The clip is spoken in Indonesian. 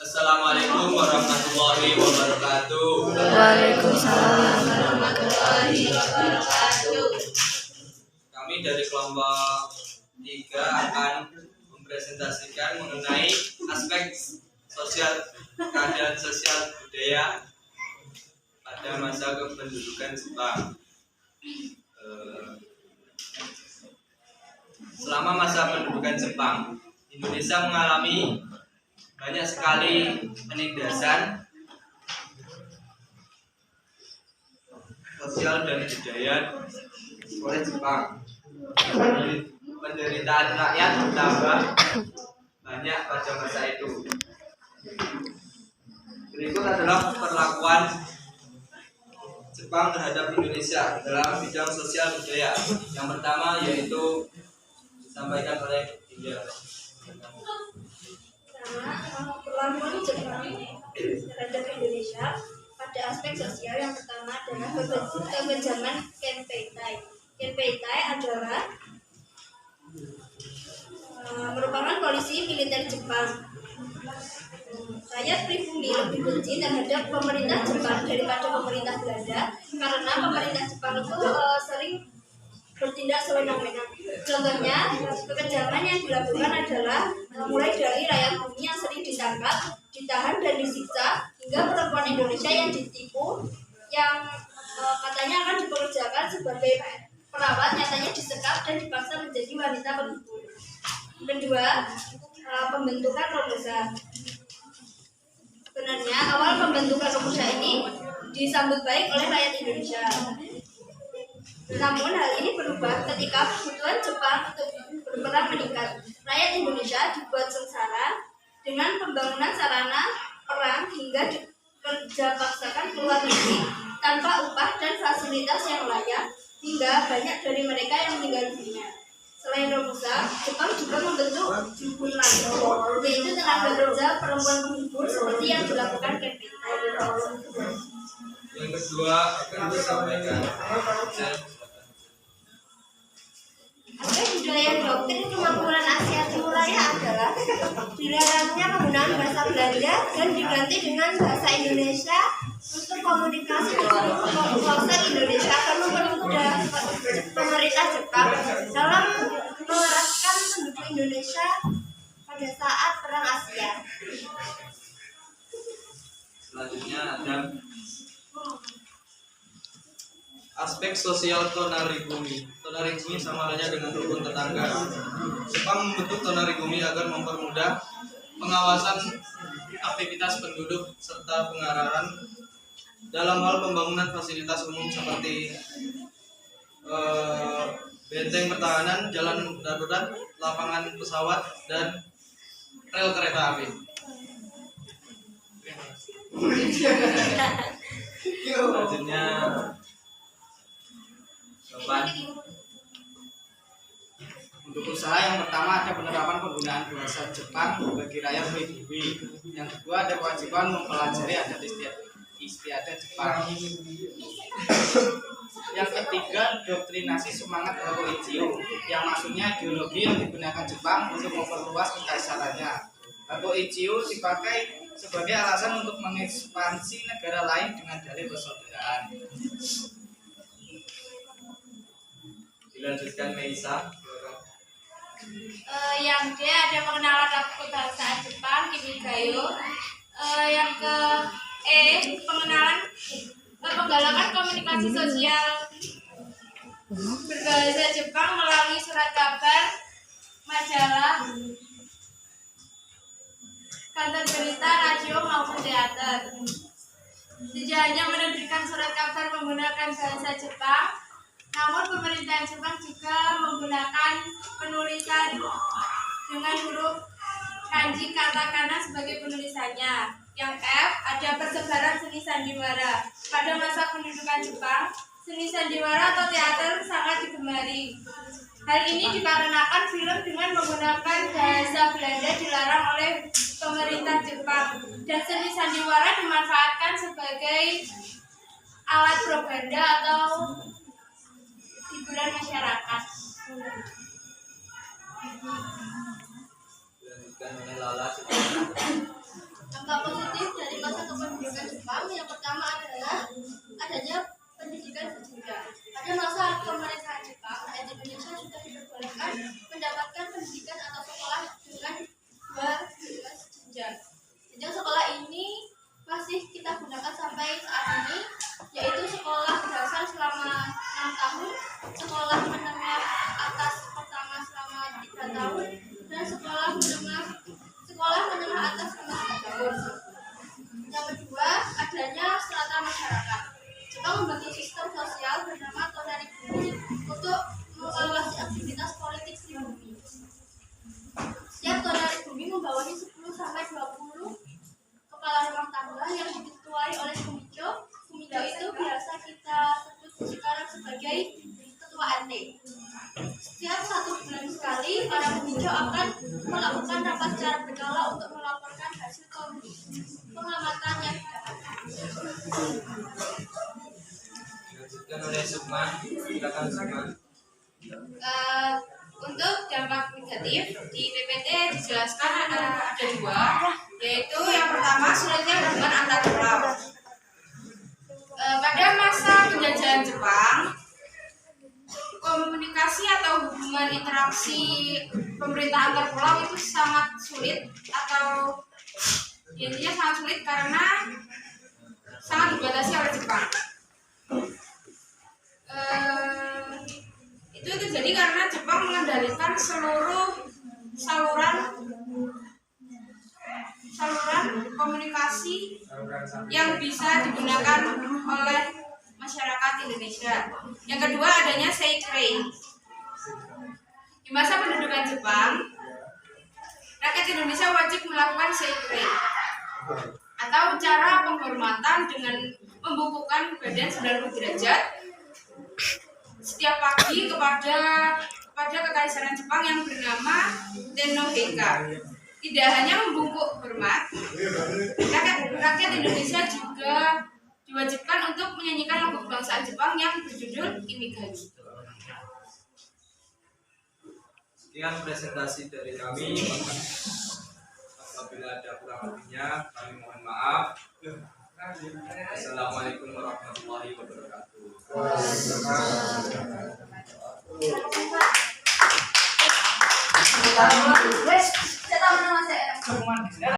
Assalamualaikum warahmatullahi wabarakatuh. Waalaikumsalam warahmatullahi wabarakatuh. Kami dari kelompok 3 akan mempresentasikan mengenai aspek sosial, keadaan sosial budaya pada masa kependudukan Jepang. Selama masa pendudukan Jepang, Indonesia mengalami banyak sekali penindasan sosial dan budaya oleh Jepang. Penderitaan rakyat bertambah banyak pada masa itu. Berikut adalah perlakuan Jepang terhadap Indonesia dalam bidang sosial budaya. Yang pertama yaitu disampaikan oleh India. Perlakuan Jepang terhadap Indonesia pada aspek sosial yang pertama adalah kekejaman Kenpeitai. Kenpeitai adalah merupakan polisi militer Jepang. Rakyat pribumi lebih benci terhadap pemerintah Jepang daripada pemerintah Belanda karena pemerintah Jepang itu sering bertindak sewenang-wenang. Contohnya, kekejaman yang dilakukan adalah mulai dari rakyat bumi yang sering ditangkap, ditahan dan disiksa, hingga perempuan Indonesia yang ditipu, yang katanya akan dipekerjakan sebagai perawat, nyatanya disekap dan dipaksa menjadi wanita penghibur. Kedua, pembentukan Romusa. Sebenarnya awal pembentukan Romusa ini disambut baik oleh rakyat Indonesia. Namun hal ini berubah ketika kebutuhan Jepang untuk berperang meningkat. Rakyat Indonesia dibuat sengsara dengan pembangunan sarana perang hingga dikerja paksakan keluar negeri tanpa upah dan fasilitas yang layak, hingga banyak dari mereka yang meninggal dunia. Selain Romusa, Jepang juga membentuk Jubunlan, yaitu tenaga kerja perempuan penghibur seperti yang dilakukan Kenpeitai. Yang kedua akan disampaikan aspek budaya doktrin kemakmuran Asia Timur Raya adalah dilarangnya penggunaan bahasa Belanda dan diganti dengan bahasa Indonesia untuk komunikasi dengan kawasan Indonesia akan mempermudah pemerintah Jepang dalam mengeraskan penduduk Indonesia pada saat perang Asia. Selanjutnya ada aspek sosial tonarigumi. Tonarigumi sama halnya dengan rukun tetangga. Jepang membentuk tonarigumi agar mempermudah pengawasan aktivitas penduduk serta pengarahan dalam hal pembangunan fasilitas umum seperti benteng pertahanan, jalan darurat, lapangan pesawat, dan rel kereta api. Selanjutnya untuk usaha yang pertama ada penerapan penggunaan bahasa Jepang bagi rakyat pribumi. Yang kedua ada kewajiban mempelajari adat istiadat Jepang. Yang ketiga doktrinasi semangat Hakuichio, yang maksudnya ideologi yang digunakan Jepang untuk memperluas kekaisarannya. Hakuichio dipakai sebagai alasan untuk mengekspansi negara lain dengan dalih persaudaraan. dilanjutkan Meisa. Yang D ada pengenalan kebahasaan Jepang, Kimigayo. Yang ke E penggalakan komunikasi sosial berbahasa Jepang melalui surat kabar, majalah, kantor berita, radio maupun teater. Tidak hanya menerbitkan surat kabar menggunakan bahasa Jepang, namun pemerintahan Jepang juga menggunakan penulisan dengan huruf kanji katakana sebagai penulisannya. Yang F ada persebaran seni sandiwara. Pada masa pendudukan Jepang, seni sandiwara atau teater sangat digemari. Hal ini dikarenakan film dengan menggunakan bahasa Belanda dilarang oleh pemerintah Jepang, dan seni sandiwara dimanfaatkan sebagai alat propaganda atau hiburan masyarakat. Dilanjutkan oleh Lala. Contoh Dampak positif dari masa kependudukan Jepang yang pertama adalah adanya pendidikan berjenjang. Pada masa pemerintahan Jepang, rakyat Indonesia sudah diperbolehkan mendapatkan pendidikan atau sekolah dengan dua jenjang. Jenjang sekolah ini masih kita gunakan sampai saat ini, yaitu sekolah dasar selama 6 tahun, sekolah menengah atas pertama selama 3 tahun, dan sekolah menengah atas selama 4 tahun. Yang kedua, adanya strata masyarakat. Jepang membentuk sistem sosial bernama Tonarigumi untuk mengevaluasi aktivitas politik pribumi. Setiap Tonarigumi membawahi 10-20 kepala rumah tangga yang diketuai oleh Kumicho. Kumicho itu biasa kita sebut sekarang sebagai ketua RT. Setiap 1 bulan sekali, para Kumicho akan melakukan rapat secara berkala untuk melaporkan hasil pengamatan yang didapatkan. Dilanjutkan oleh Sukman. Silakan Sukman. Untuk dampak negatif di PPT dijelaskan ada 2, yaitu yang pertama sulitnya hubungan antar pulau. Pada masa penjajahan Jepang, komunikasi atau hubungan interaksi pemerintah antar pulau itu sangat sulit atau intinya sangat sulit karena sangat dibatasi oleh Jepang. Itu terjadi karena Jepang mengendalikan seluruh saluran komunikasi yang bisa digunakan oleh masyarakat Indonesia. Yang kedua, adanya Seikrei. Di masa pendudukan Jepang, rakyat Indonesia wajib melakukan Seikrei atau cara penghormatan dengan membukukan badan 90 derajat setiap pagi kepada kekaisaran Jepang yang bernama Tennoheika. Tidak hanya membungkuk hormat, rakyat Indonesia juga diwajibkan untuk menyanyikan lagu kebangsaan Jepang yang berjudul Imigami. Sekian presentasi dari kami. Apabila ada kurang lebihnya, kami mohon maaf. Assalamualaikum warahmatullahi wabarakatuh.